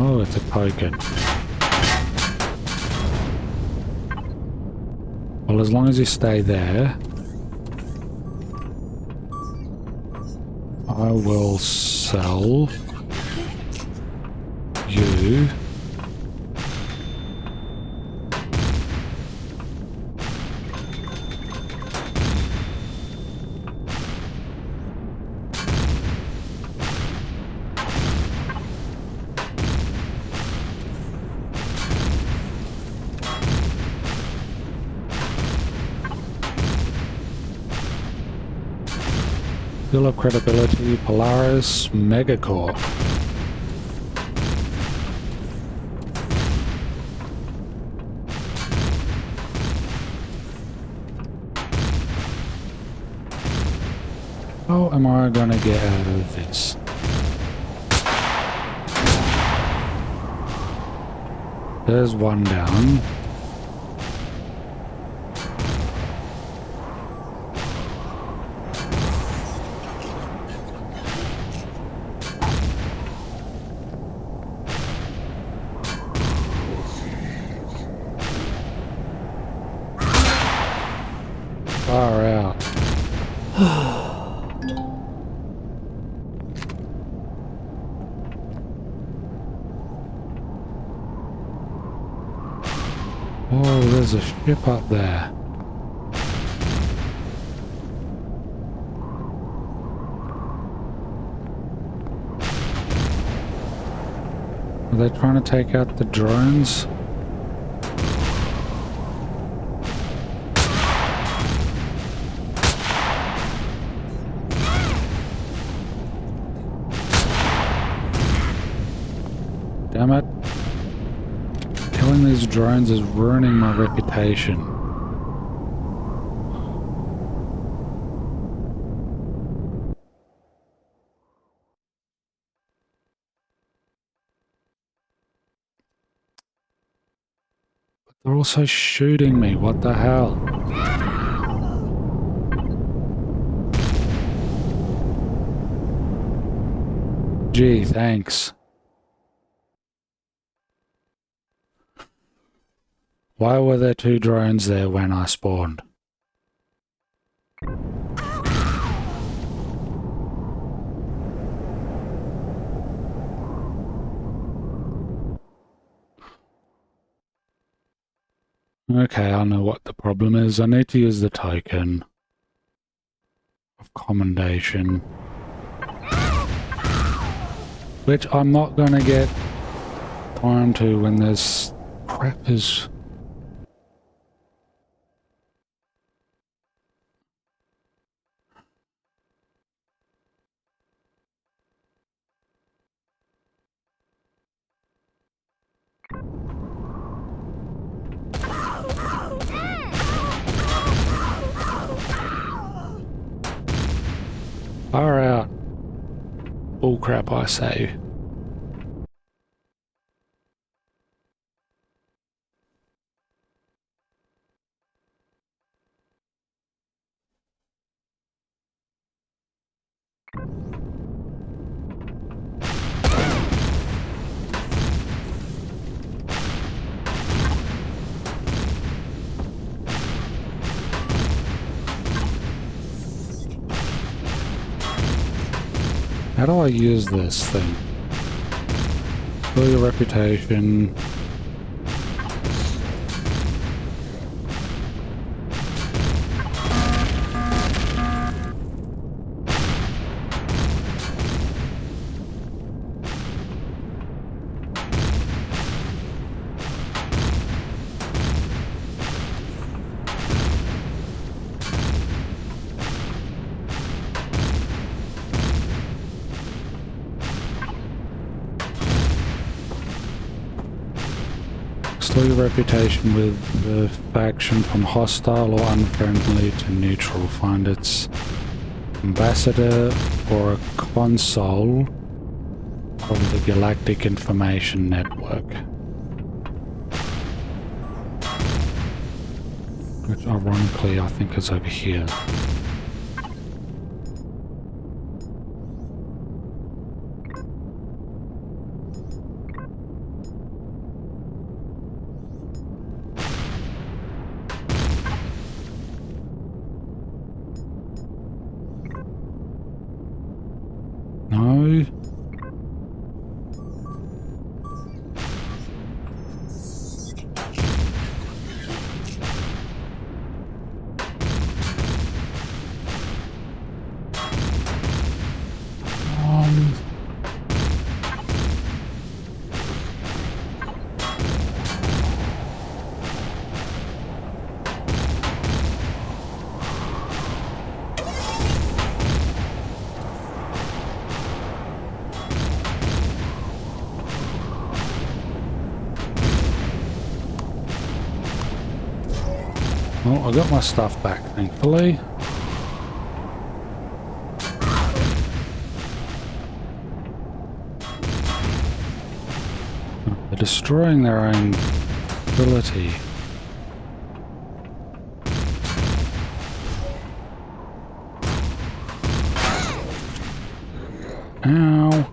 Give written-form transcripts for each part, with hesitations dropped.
Oh, it's a token. Well, as long as you stay there, I will sell you Seal of Credibility, Polaris, Megacorp. How am I gonna get out of this? There's one down. Far out. Oh, there's a ship up there. Are they trying to take out the drones? Damn it. Killing these drones is ruining my reputation. But they're also shooting me, what the hell? Gee, thanks. Why were there two drones there when I spawned? Okay, I know what the problem is. I need to use the token of commendation, which I'm not gonna get time to when this crap is... Far out. Bull crap, I say. How do I use this thing? Build your reputation. Restore your reputation with the faction from hostile or unfriendly to neutral. Find its ambassador or a console of the Galactic Information Network. Which ironically I think is over here. Oh, I got my stuff back, thankfully. They're destroying their own ability. Ow.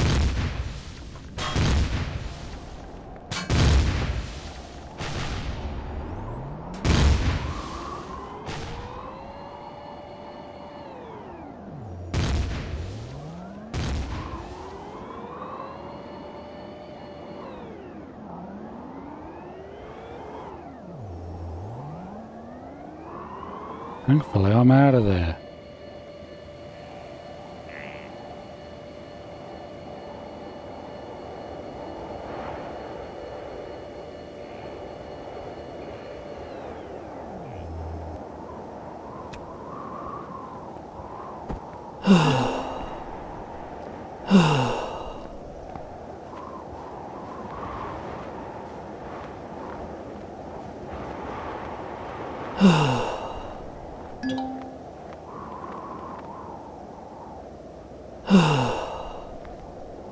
Thankfully, I'm out of there.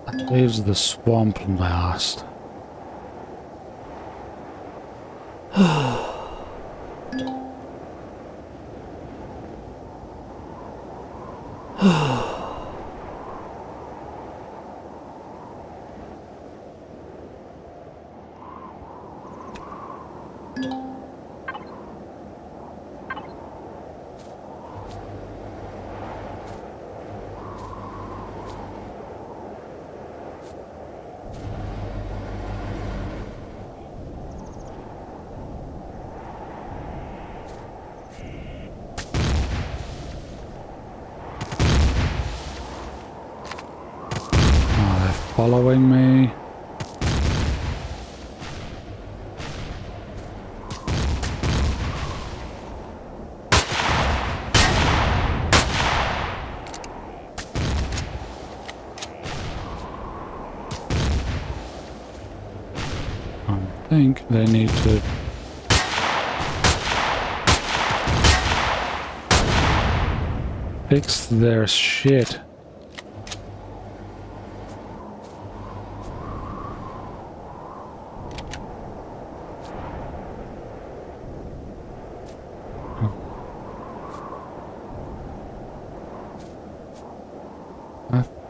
That leaves the swamp last. Following me. I think they need to fix their shit.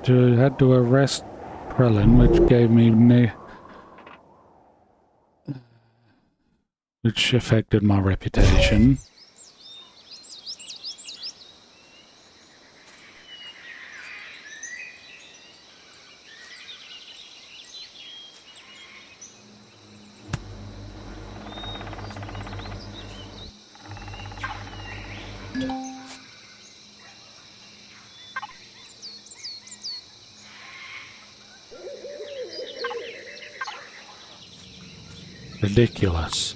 Had to arrest Prelin, which gave me which affected my reputation. Ridiculous.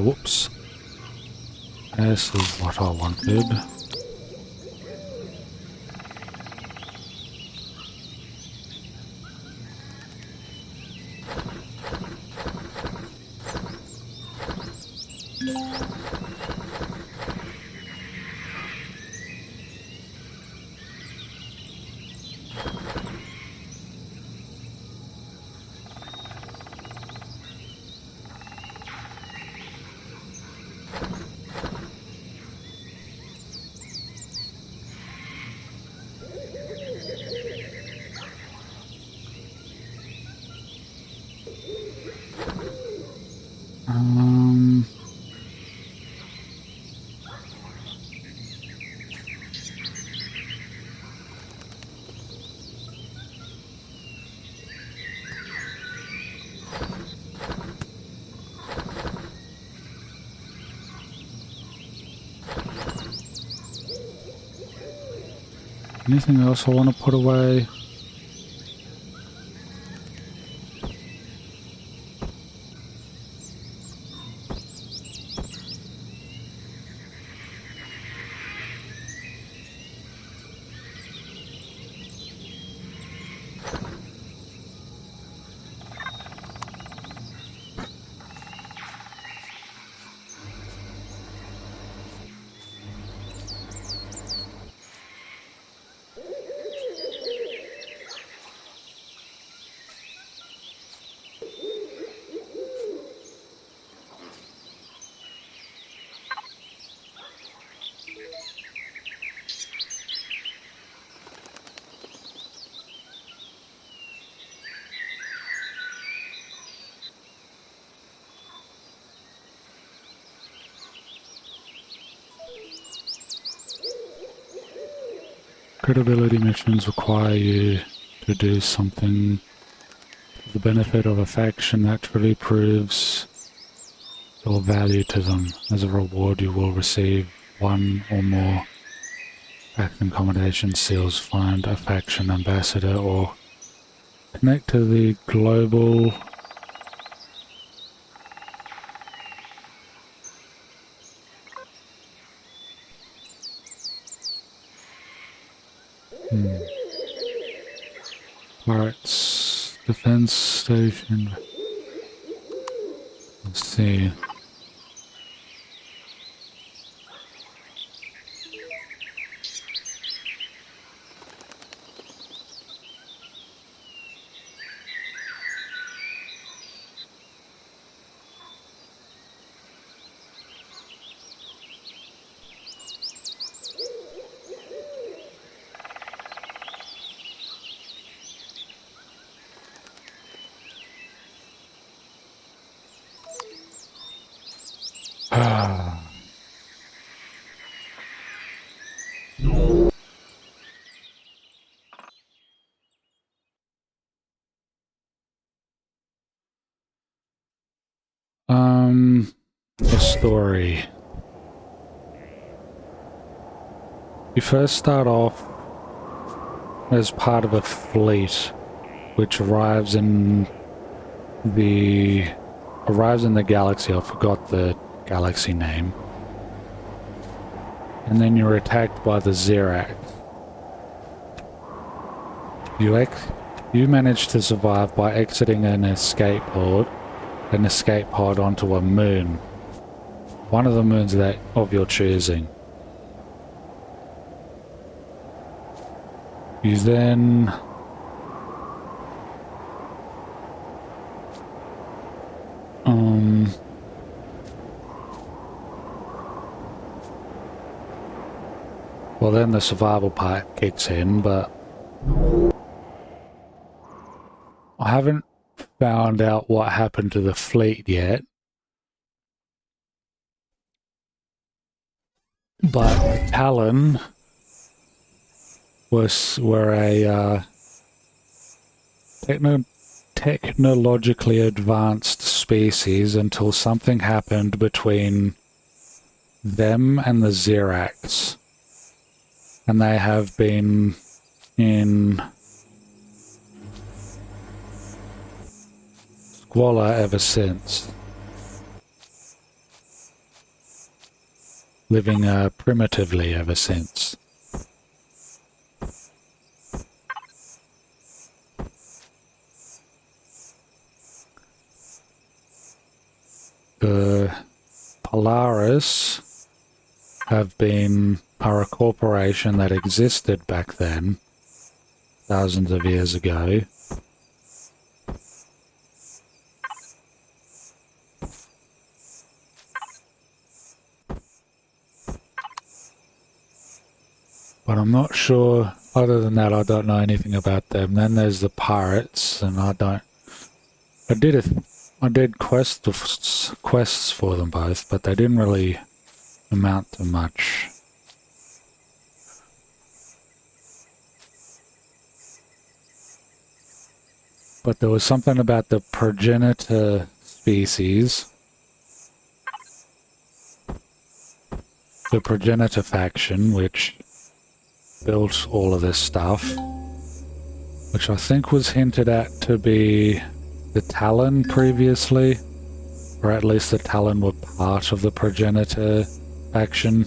Whoops. This is what I wanted. Anything else I want to put away? Credibility missions require you to do something for the benefit of a faction that truly proves your value to them. As a reward, you will receive one or more faction accommodation seals, find a faction ambassador, or connect to the global Pirates defense station. Let's see. The story. You first start off as part of a fleet which arrives in the galaxy. I forgot the galaxy name. And then you're attacked by the zyrax. You manage to survive by exiting an escape pod onto a moon. One of the moons of your choosing. You then well, then the survival part kicks in, but I haven't found out what happened to the fleet yet. But Talon were a technologically advanced species until something happened between them and the zyrax. And they have been in squalor ever since. Living primitively ever since. The Polaris are a corporation that existed back then, thousands of years ago. But I'm not sure, other than that I don't know anything about them. Then there's the pirates, and I did quests for them both, but they didn't really amount to much. But there was something about the progenitor species, the progenitor faction, which built all of this stuff, which I think was hinted at to be the Talon previously, or at least the Talon were part of the progenitor faction.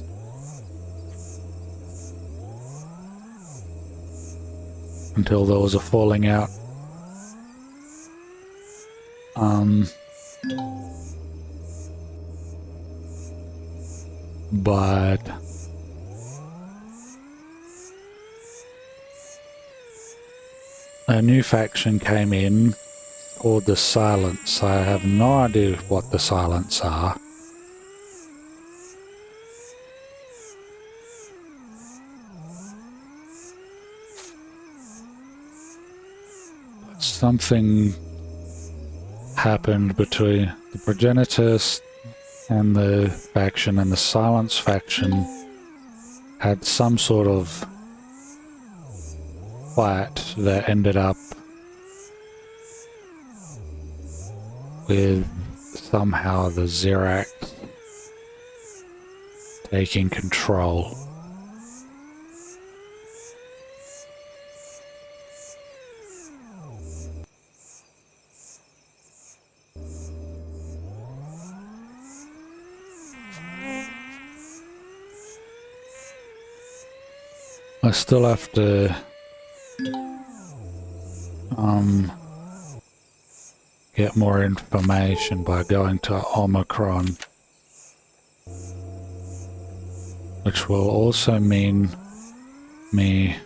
Until there was a falling out. But a new faction came in called the Silence. I have no idea what the Silence are. But something happened between the progenitors and the faction, and the Silence faction had some sort of fight that ended up with somehow the zyrax taking control. I still have to get more information by going to Omicron, which will also mean me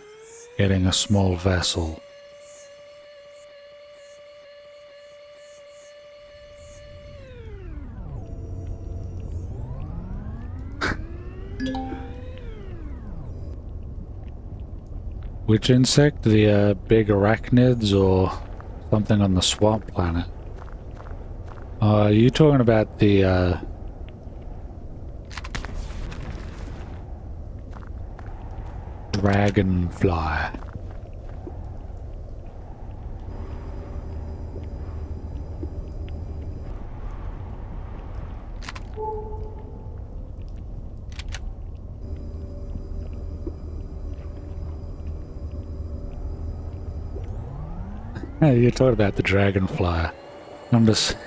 getting a small vessel. Which insect? The big arachnids or something on the swamp planet? Are you talking about the dragonfly? Hey, you're talking about the dragonfly. I'm just...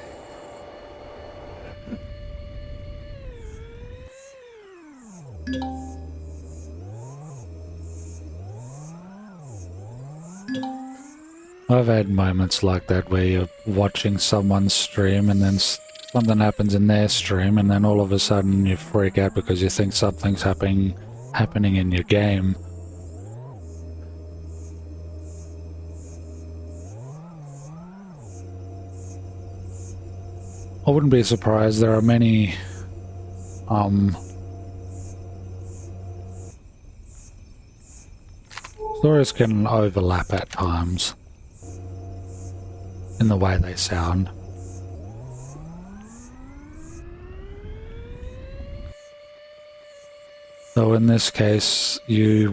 I've had moments like that where you're watching someone's stream and then something happens in their stream and then all of a sudden you freak out because you think something's happening in your game. I wouldn't be surprised. There are many stories can overlap at times in the way they sound. So in this case, you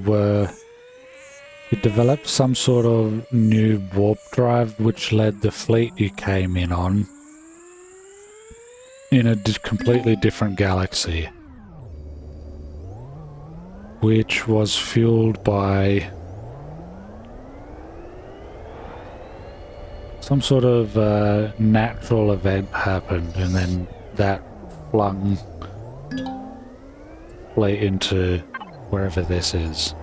developed some sort of new warp drive which led the fleet you came in on in a completely different galaxy, which was fueled by some sort of natural event happened, and then that flung fleet into wherever this is.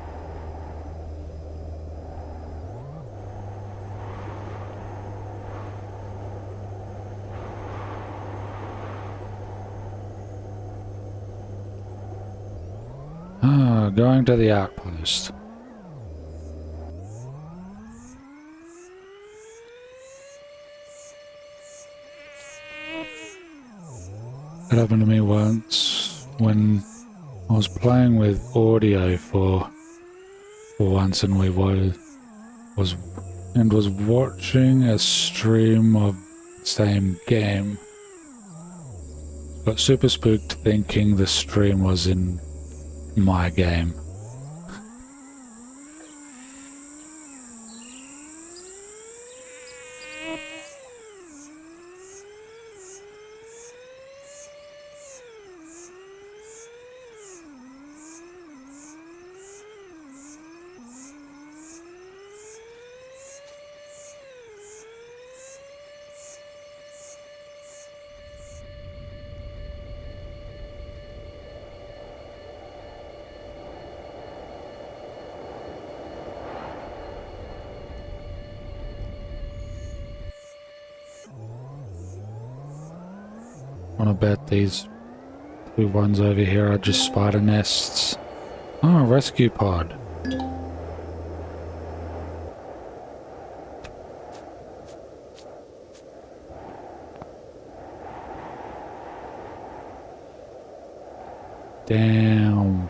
Going to the outpost. It happened to me once when I was playing with audio for once, and was watching a stream of the same game. Got super spooked thinking the stream was in my game. I bet these two ones over here are just spider nests. Oh, rescue pod. Damn.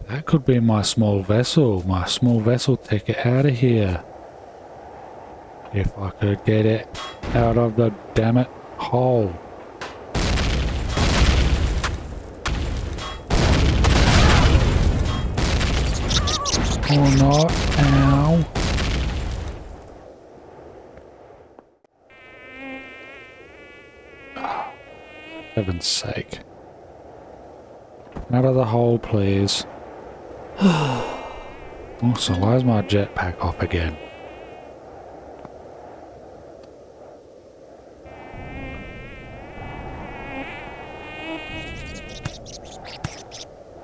That could be my small vessel ticket out of here. If I could get it out of the damn it hole. Or not. Ow. Heaven's sake. Out of the hole, please. Also, why is my jetpack off again?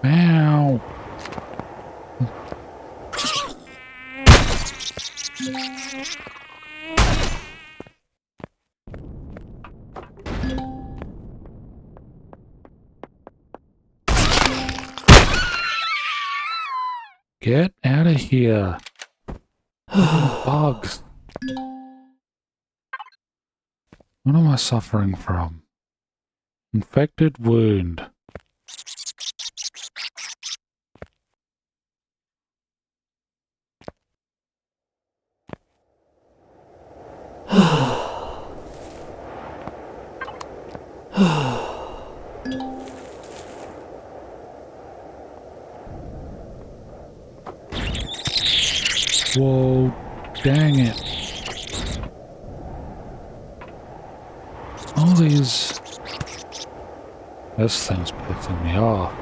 Ow! Get out of here. Bugs. What am I suffering from? Infected wound. Whoa, dang it. All these... This thing's pissing me off.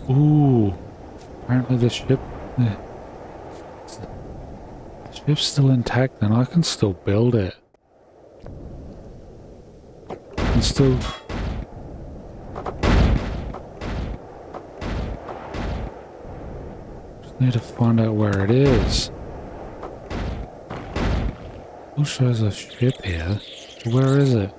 Ooh. Apparently the ship's still intact and I can still build it. I can still... Just need to find out where it is. Still shows a ship here. Where is it?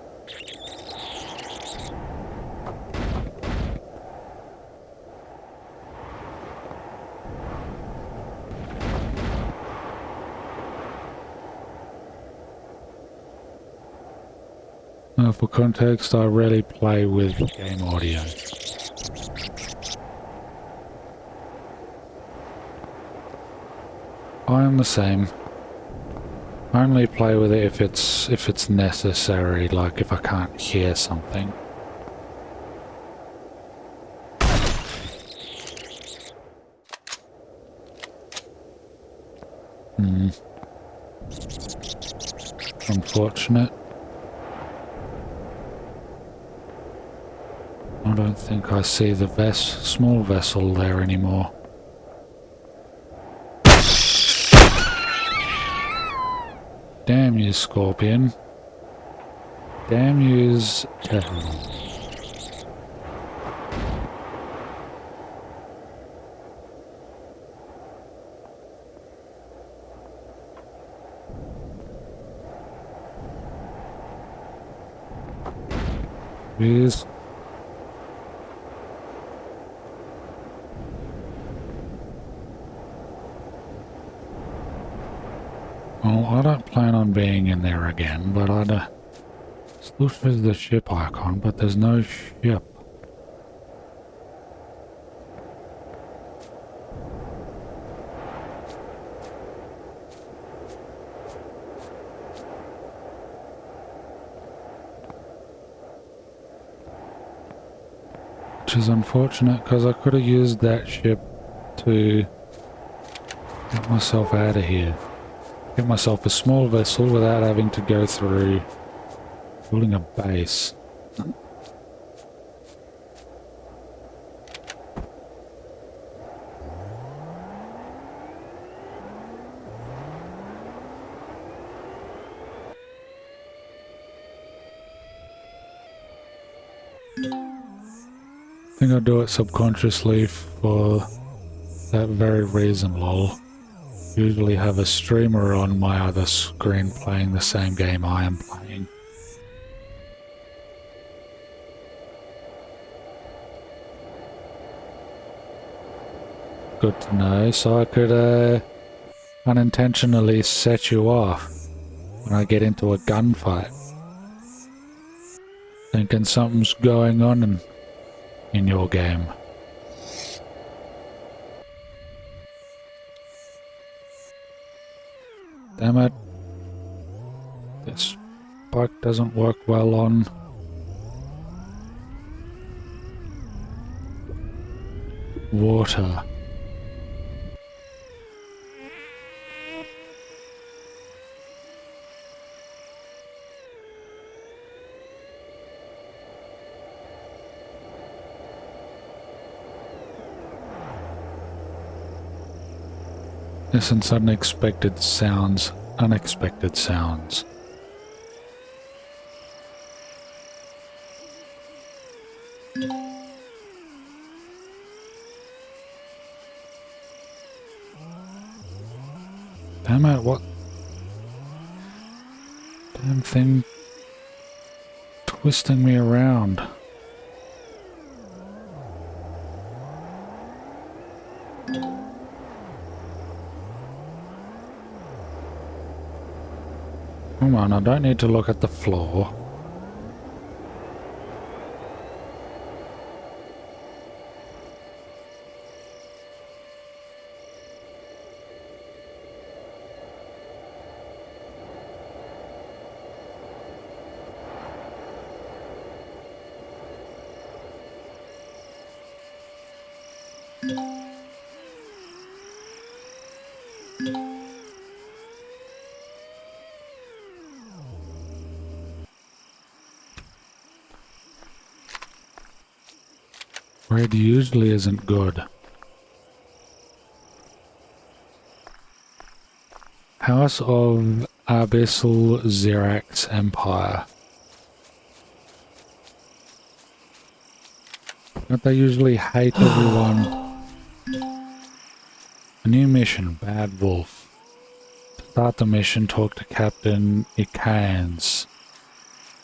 For context, I rarely play with game audio. I am the same. I only play with it if it's necessary, like if I can't hear something. Unfortunate. I don't think I see the small vessel there anymore. Damn you, Scorpion. Damn yous to hell. Jeez. Well, I don't plan on being in there again, but I'd still shows the ship icon, but there's no ship. Which is unfortunate, because I could have used that ship to get myself out of here. Get myself a small vessel without having to go through building a base. I think I do it subconsciously for that very reason, lol. Usually have a streamer on my other screen playing the same game I am playing. Good to know, so I could unintentionally set you off when I get into a gunfight. Thinking something's going on in your game. Damn it. This bike doesn't work well on water. Listen, unexpected sounds. Unexpected sounds. Damn it, what? Damn thing twisting me around. Come on, I don't need to look at the floor. Red usually isn't good. House of Abyssal Zyrax Empire. Don't they usually hate everyone? A new mission, Bad Wolf. To start the mission, talk to Captain Icans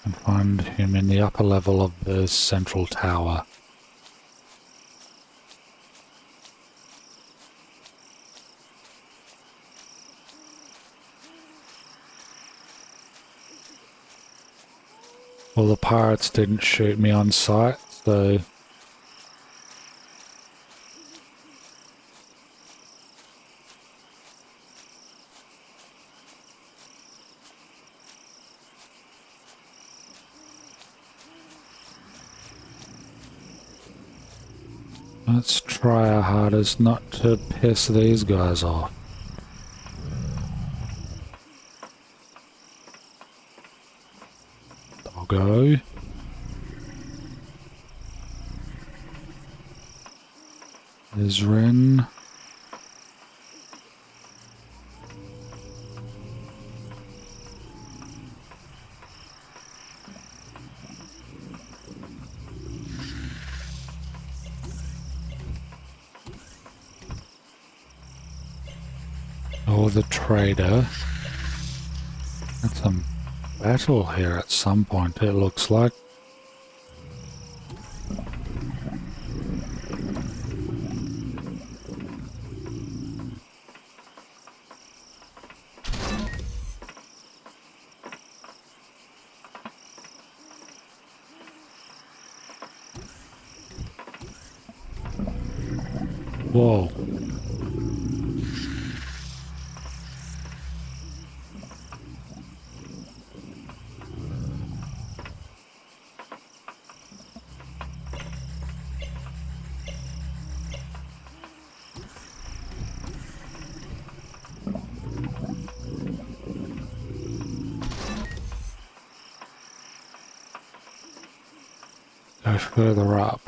and find him in the upper level of the central tower. Well, the pirates didn't shoot me on sight, so... Let's try our hardest not to piss these guys off. Doggo. There's Ren. Or the trader. That's some battle here at some point, it looks like. Whoa. Go further up.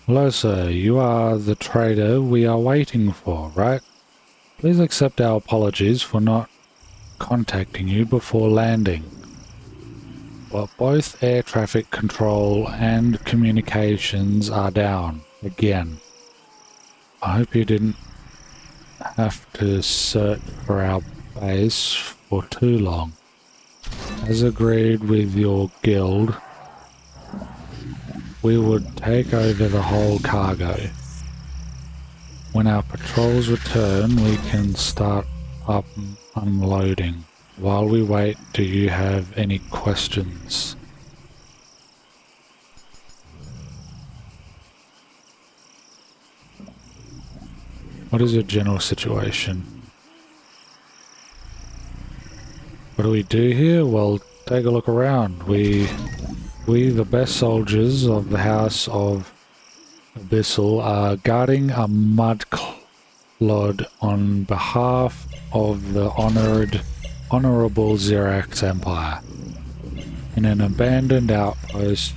Hello, sir. You are the trader we are waiting for, right? Please accept our apologies for not contacting you before landing. But both air traffic control and communications are down again. I hope you didn't have to search for our base for too long. As agreed with your guild, we would take over the whole cargo. When our patrols return, we can start up unloading. While we wait, do you have any questions? What is your general situation? What do we do here? Well, take a look around. We the best soldiers of the House of Abyssal are guarding a mud clod on behalf of the honorable Zyrax Empire in an abandoned outpost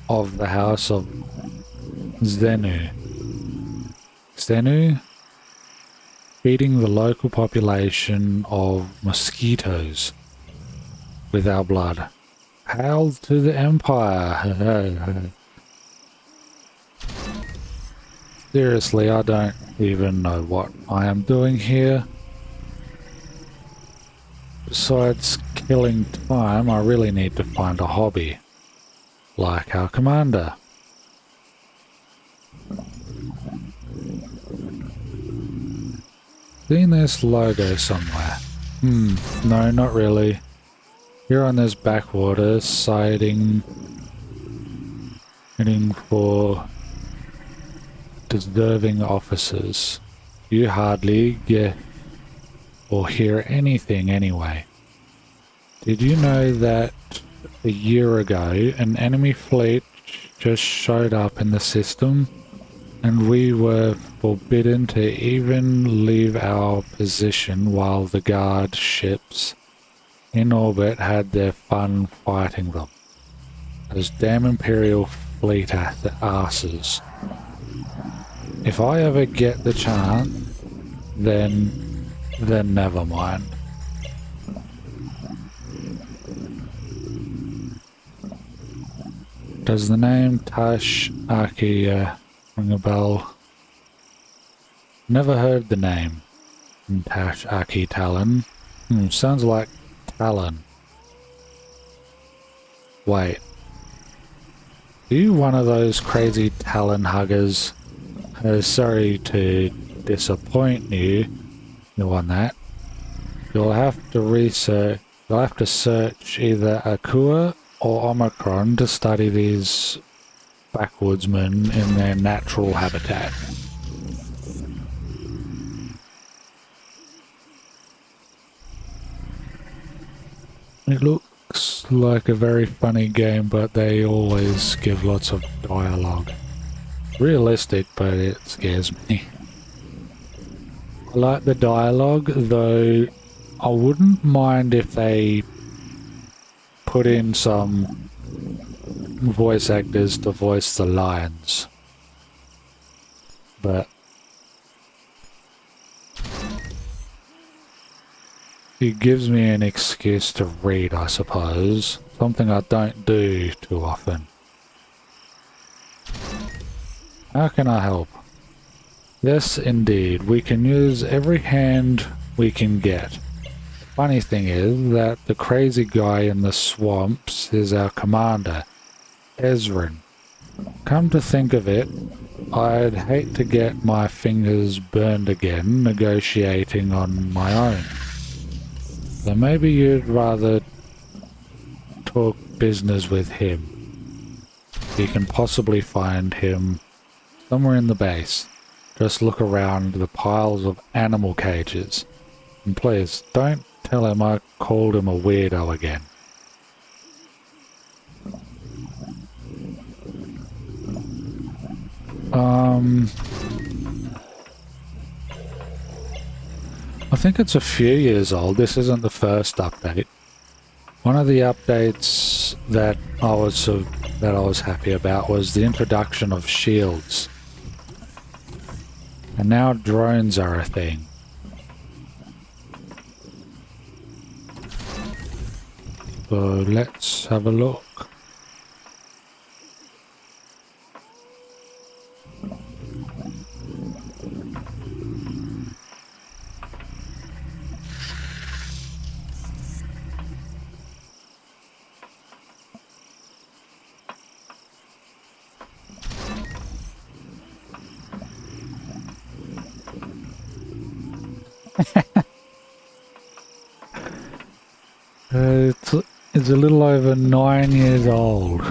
of the House of Zenu. Feeding the local population of mosquitoes with our blood. Hail to the Empire! Seriously, I don't even know what I am doing here. Besides killing time, I really need to find a hobby. Like our commander. Seen this logo somewhere? No, not really. Here on this backwater, heading for deserving officers. You hardly get or hear anything anyway. Did you know that a year ago an enemy fleet just showed up in the system and we were forbidden to even leave our position while the guard ships in orbit had their fun fighting them? Those damn Imperial fleet asses. If I ever get the chance, then never mind. Does the name Tash Aki ring a bell? Never heard the name. Tash Aki Talon. Sounds like Talon. Wait. Are you one of those crazy Talon huggers? Sorry to disappoint you on that. You'll have to search either Akua or Omicron to study these backwoodsmen in their natural habitat. It looks like a very funny game, but they always give lots of dialogue. Realistic, but it scares me. I like the dialogue, though I wouldn't mind if they put in some voice actors to voice the lines. But it gives me an excuse to read, I suppose. Something I don't do too often. How can I help? Yes, indeed. We can use every hand we can get. Funny thing is that the crazy guy in the swamps is our commander, Ezrin. Come to think of it, I'd hate to get my fingers burned again negotiating on my own. So maybe you'd rather talk business with him. You can possibly find him somewhere in the base. Just look around the piles of animal cages. And please, don't tell him I called him a weirdo again. I think it's a few years old. This isn't the first update. One of the updates that I was happy about was the introduction of shields. And now drones are a thing. So let's have a look. It's, it's a little over 9 years old.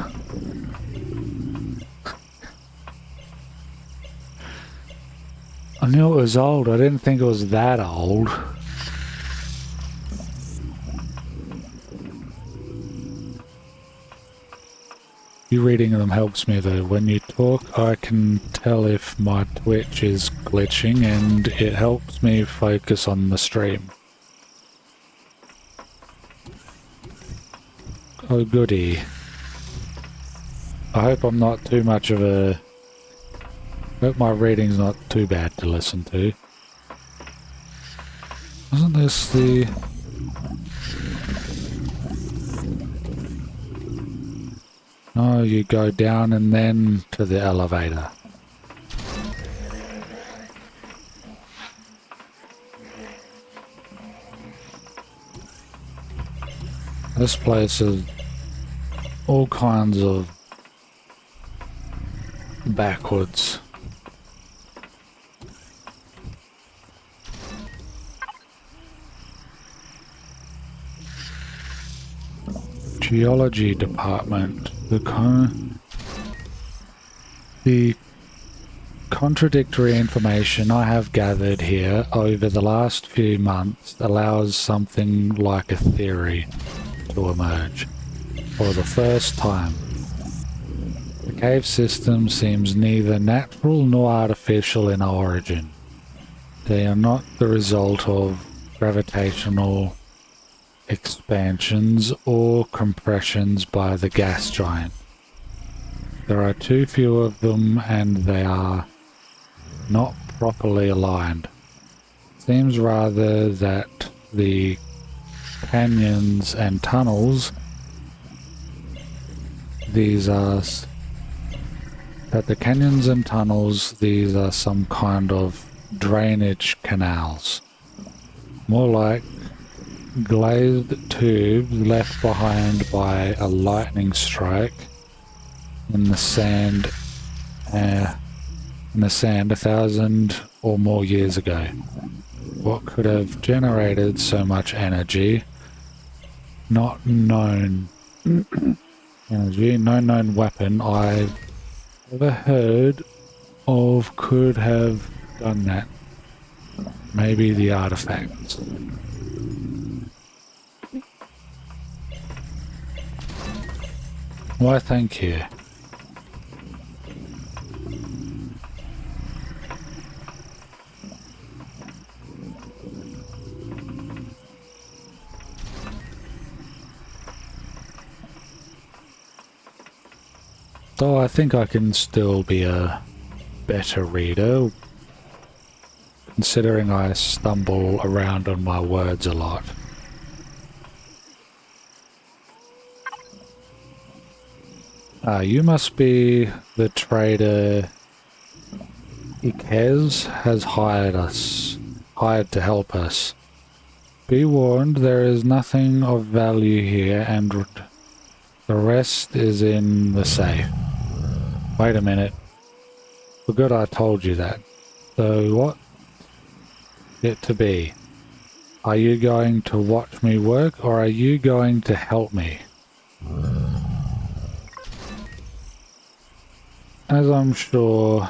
I knew it was old, I didn't think it was that old. You reading them helps me though. When you talk, I can tell if my Twitch is glitching and it helps me focus on the stream. Oh goody. I hope I'm not too much of a... hope my reading's not too bad to listen to. Wasn't this the... No, you go down and then to the elevator. This place is all kinds of backwards. Geology department. The contradictory information I have gathered here over the last few months allows something like a theory to emerge. For the first time, the cave system seems neither natural nor artificial in origin. They are not the result of gravitational expansions or compressions by the gas giant. There are too few of them and they are not properly aligned. Seems rather that the canyons and tunnels, these are some kind of drainage canals. More like glazed tubes left behind by a lightning strike in the sand a 1,000 or more years ago. What could have generated so much energy? Not known. Energy, no known weapon I've ever heard of could have done that. Maybe the artifacts. Why, thank you. Though I think I can still be a better reader, considering I stumble around on my words a lot. You must be the trader Ikez has hired to help us. Be warned, there is nothing of value here and the rest is in the safe. Wait a minute. Forgot I told you that. So what it to be? Are you going to watch me work or are you going to help me? As I'm sure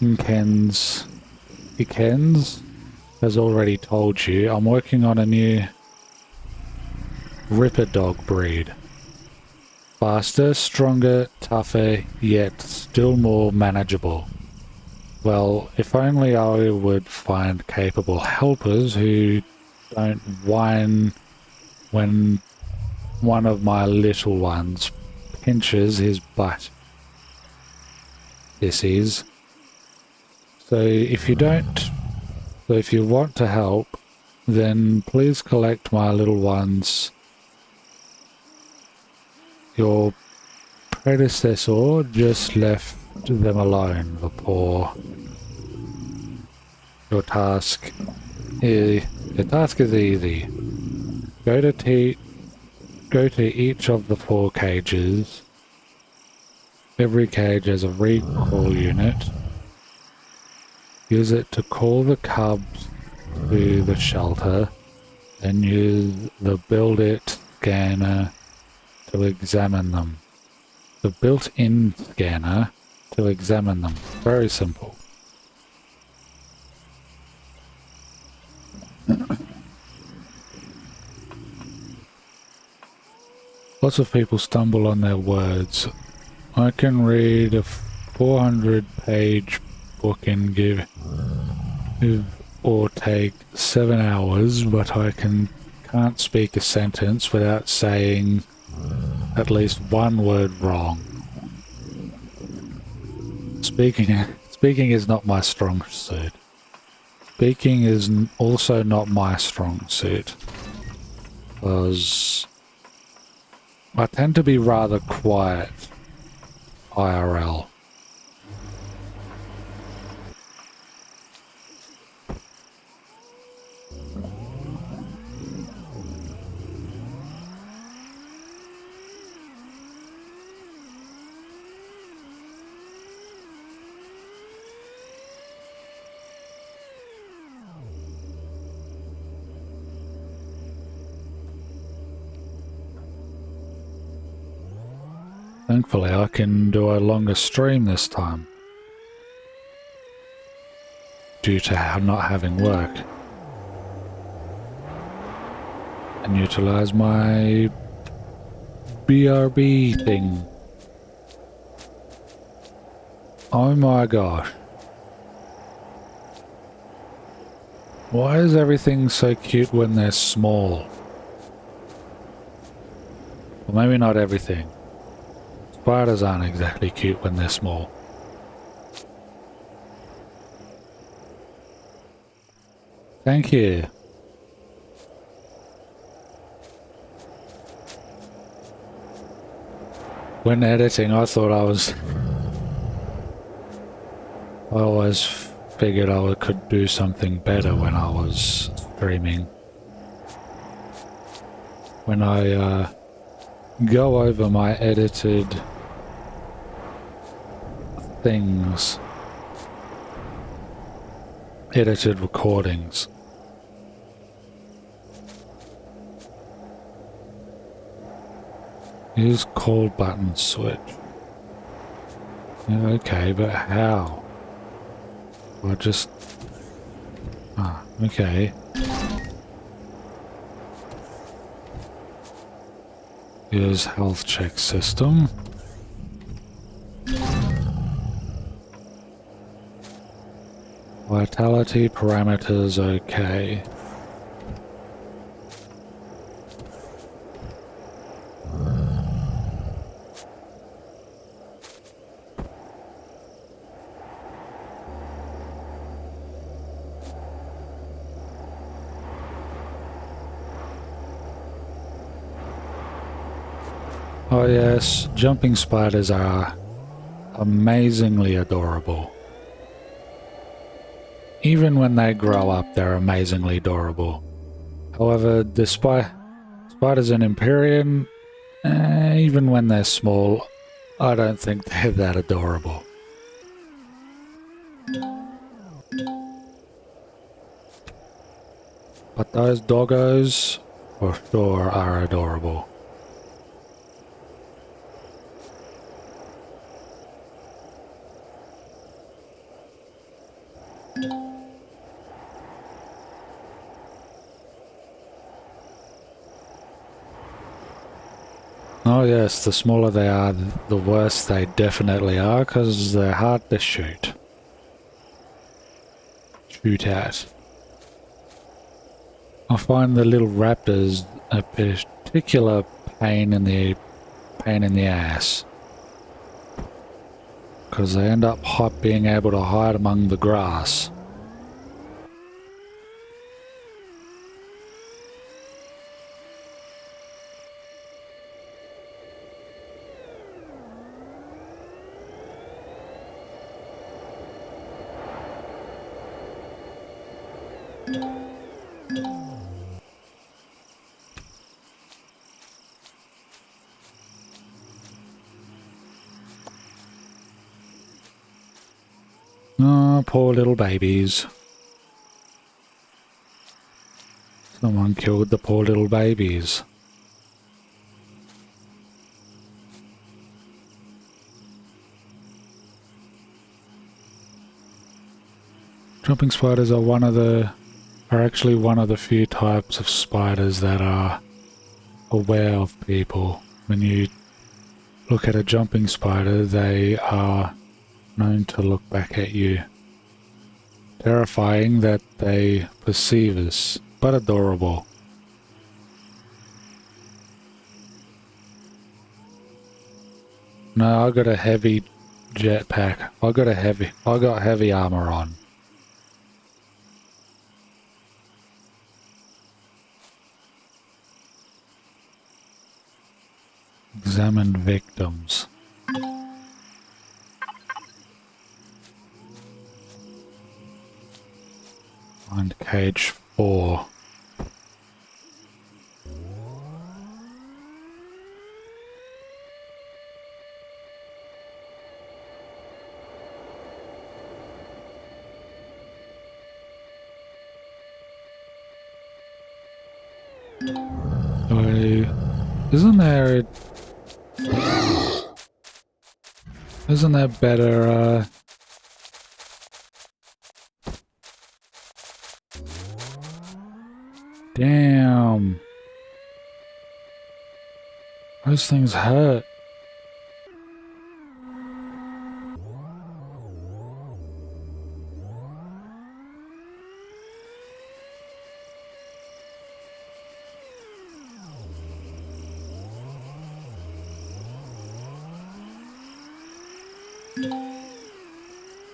Ikens has already told you, I'm working on a new Ripper dog breed. Faster, stronger, tougher, yet still more manageable. Well, if only I would find capable helpers who don't whine when one of my little ones pinches his butt. This is. So if you want to help, then please collect my little ones. Your predecessor just left them alone, the poor. Your task is easy. Go to each of the 4 cages. Every cage has a recall unit. Use it to call the cubs to the shelter, then use the build it scanner to examine them. The built-in scanner to examine them. Very simple. Lots of people stumble on their words. I can read a 400-page book and give or take 7 hours, but I can't speak a sentence without saying at least one word wrong. Speaking is not my strong suit. Speaking is also not my strong suit, because I tend to be rather quiet IRL. Thankfully, I can do a longer stream this time, due to not having work, and utilize my BRB thing. Oh my gosh. Why is everything so cute when they're small? Well, maybe not everything. Spiders aren't exactly cute when they're small. Thank you. When editing, I thought I always figured I could do something better when I was streaming. When I go over my edited things, edited recordings. Use call button switch. Yeah, okay, but how? I just... Ah, okay. Use health check system. Vitality parameters okay. Oh yes, jumping spiders are amazingly adorable. Even when they grow up, they're amazingly adorable. However, the spiders in Empyrion, even when they're small, I don't think they're that adorable. But those doggos, for sure, are adorable. Oh yes, the smaller they are, the worse they definitely are, because they're hard to shoot. Shoot at. I find the little raptors a particular pain in the ass, because they end up being able to hide among the grass. Oh, poor little babies. Someone killed the poor little babies. Jumping spiders are actually one of the few types of spiders that are aware of people. When you look at a jumping spider, they are known to look back at you. Terrifying that they perceive us, but adorable. No, I got a heavy jetpack. I got heavy armor on. Examine victims. Find cage 4. Isn't there better, damn. Those things hurt.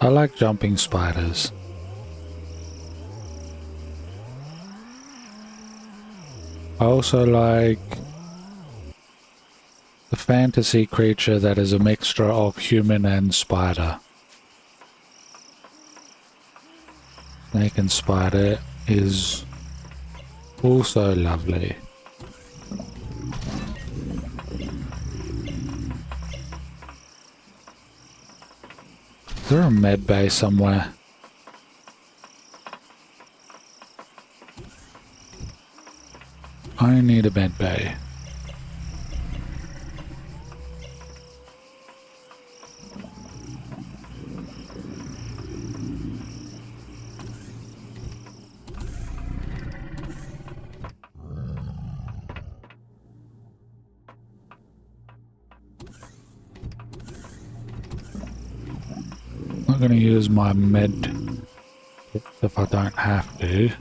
I like jumping spiders. I also like the fantasy creature that is a mixture of human and spider. Snake and spider is also lovely. Is there a med bay somewhere? I need a med bay. I'm not going to use my med if I don't have to.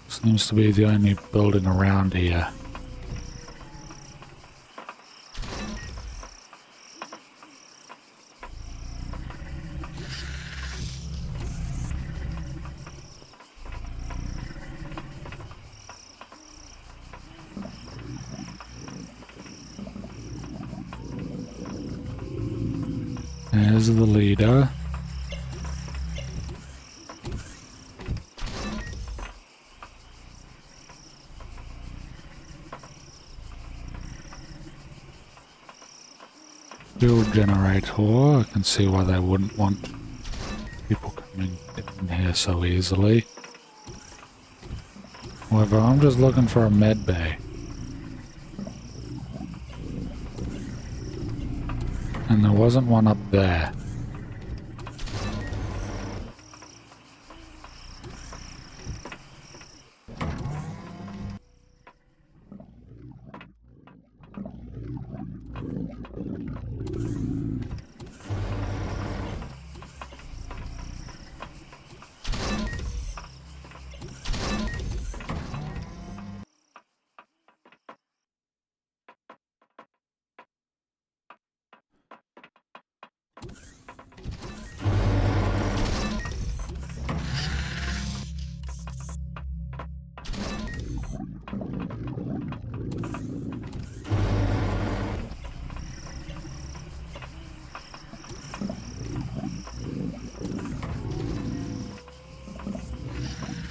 Seems to be the only building around here. There's the leader. Fuel generator. I can see why they wouldn't want people coming in here so easily. However, I'm just looking for a med bay. And there wasn't one up there.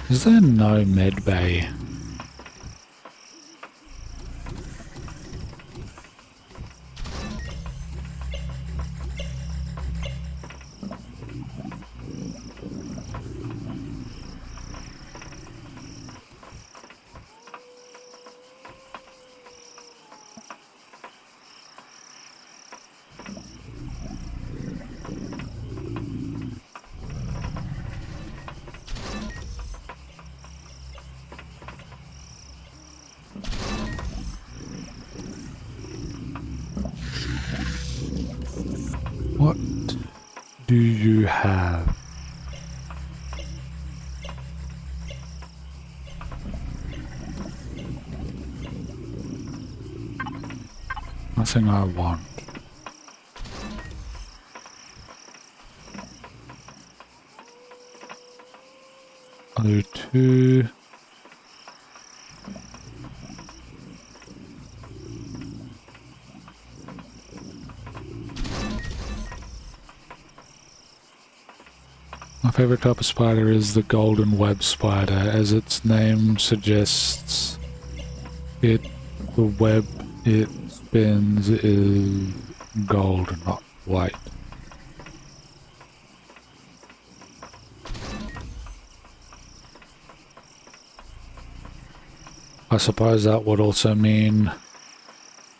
Is there no med bay What do you have? Nothing I want. O2. My favorite type of spider is the golden web spider. As its name suggests, the web it spins is gold, not white. I suppose that would also mean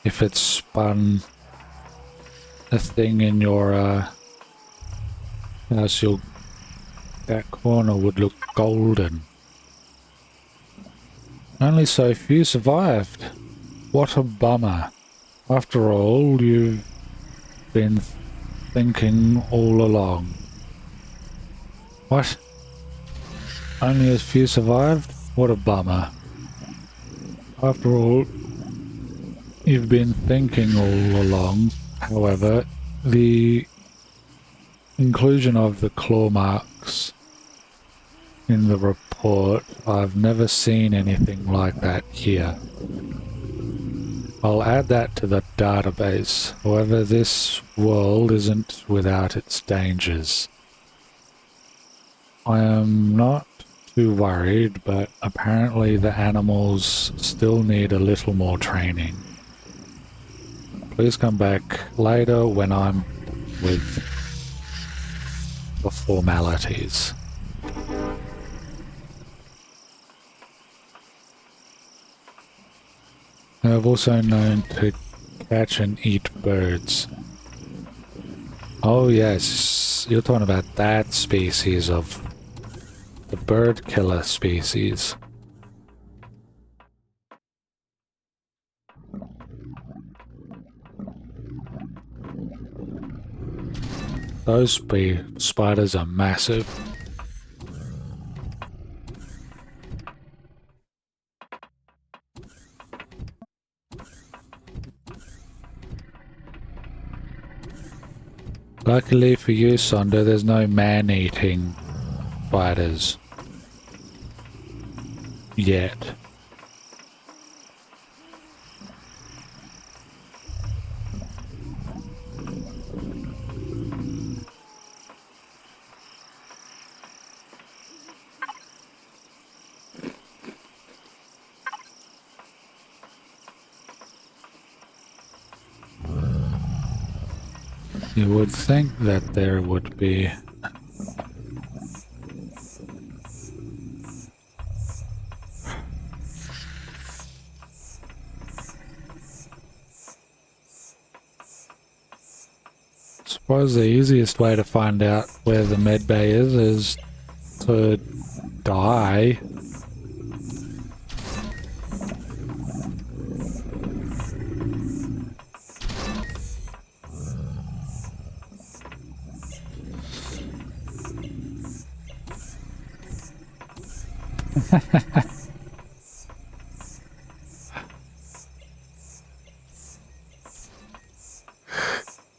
if it spun a thing in your house, that corner would look golden. Only so few survived. What a bummer. After all, you've been thinking all along. What? Only a few survived? What a bummer. After all, you've been thinking all along. However, the inclusion of the claw marks in the report, I've never seen anything like that here. I'll add that to the database. However, this world isn't without its dangers. I am not too worried, but apparently the animals still need a little more training. Please come back later when I'm with the formalities. I've also known to catch and eat birds. Oh yes, you're talking about that species of the bird killer species. Those spiders are massive. Luckily for you, Sonder, there's no man-eating spiders. Yet. You would think that there would be. Suppose the easiest way to find out where the medbay is to die.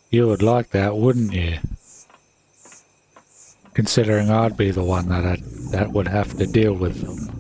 You would like that, wouldn't you? Considering I'd be the one that would have to deal with them.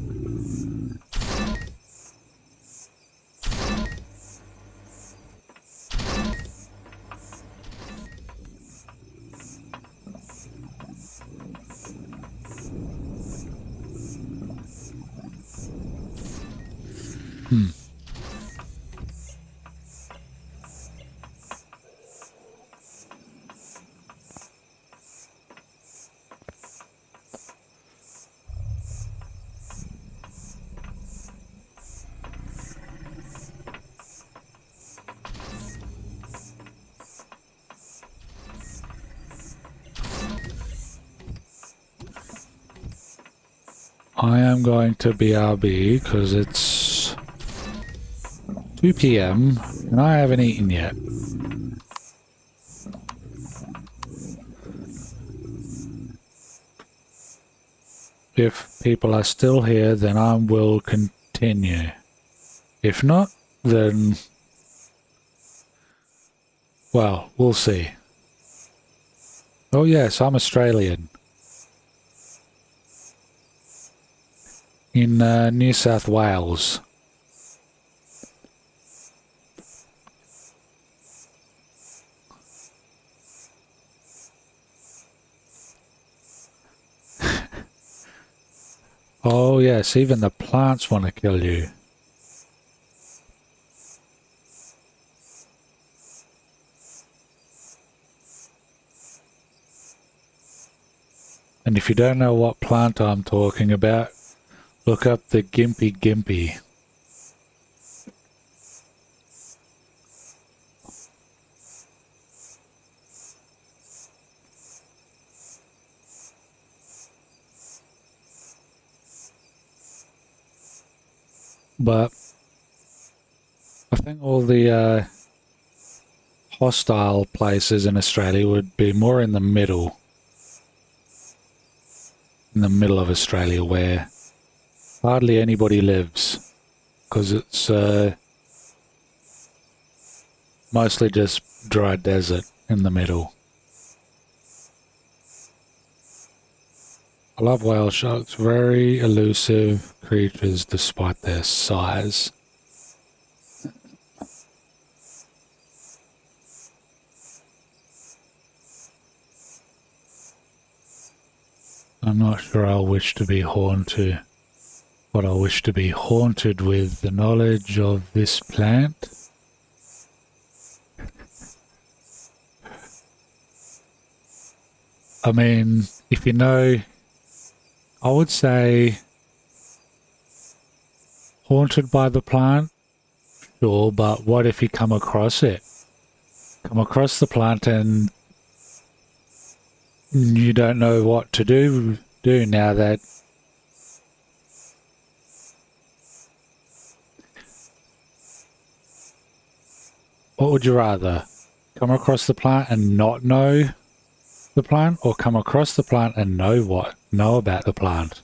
I am going to BRB because it's 2 PM and I haven't eaten yet. If people are still here, then I will continue. If not, then... well, we'll see. Oh yes, I'm Australian. In New South Wales. Oh yes, even the plants want to kill you. And if you don't know what plant I'm talking about, look up the Gimpy Gimpy. But I think all the hostile places in Australia would be more in the middle. In the middle of Australia where hardly anybody lives. Because it's mostly just dry desert in the middle. I love whale sharks, very elusive creatures despite their size. I'm not sure I'll wish to be haunted, but I'll wish to be haunted with the knowledge of this plant. I mean, if you know, I would say haunted by the plant, sure, but what if you come across it? Come across the plant and you don't know what to do now that what would you rather? Come across the plant and not know the plant, or come across the plant and know about the plant?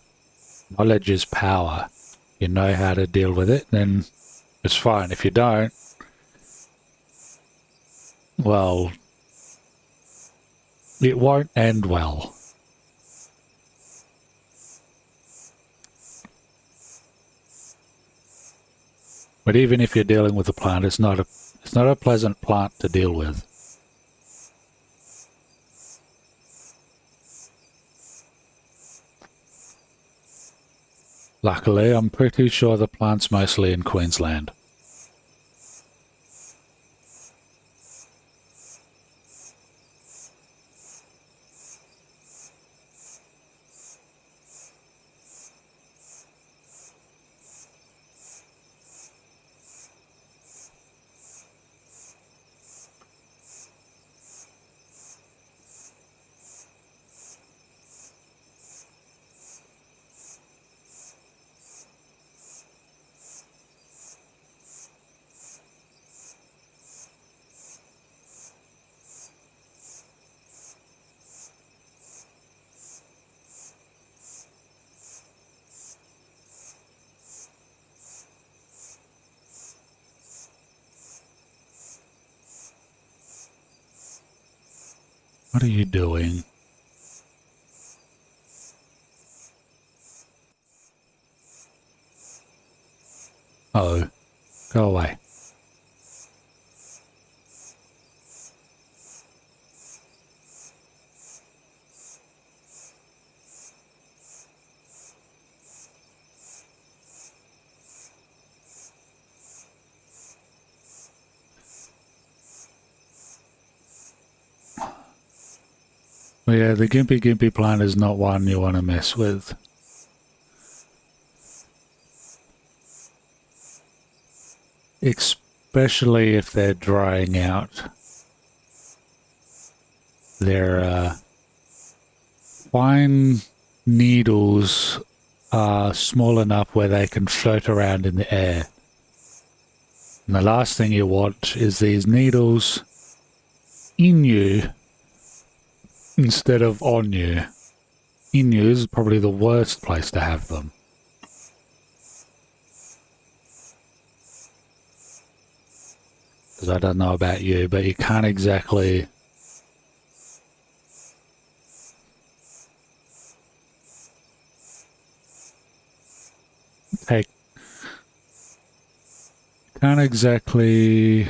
Knowledge is power. You know how to deal with it, then it's fine. If you don't, well, it won't end well. But even if you're dealing with a plant, it's not a pleasant plant to deal with. Luckily, I'm pretty sure the plant's mostly in Queensland. What are you doing? Oh, go away. Well, yeah, the Gimpy Gimpy plant is not one you want to mess with. Especially if they're drying out. Their fine needles are small enough where they can float around in the air. And the last thing you want is these needles in you instead of on you. Inu is probably the worst place to have them. Because I don't know about you, but you can't exactly... take... can't exactly...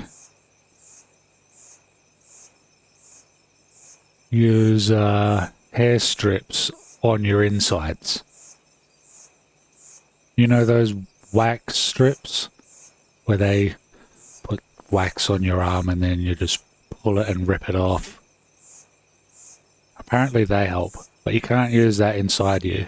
use hair strips on your insides. You know those wax strips where they put wax on your arm and then you just pull it and rip it off? Apparently they help, but you can't use that inside you.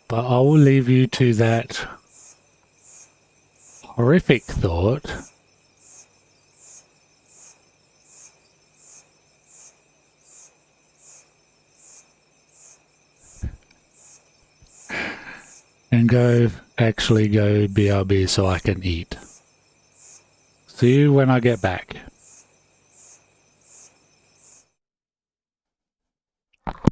But I will leave you to that horrific thought. And actually go BRB so I can eat. See you when I get back.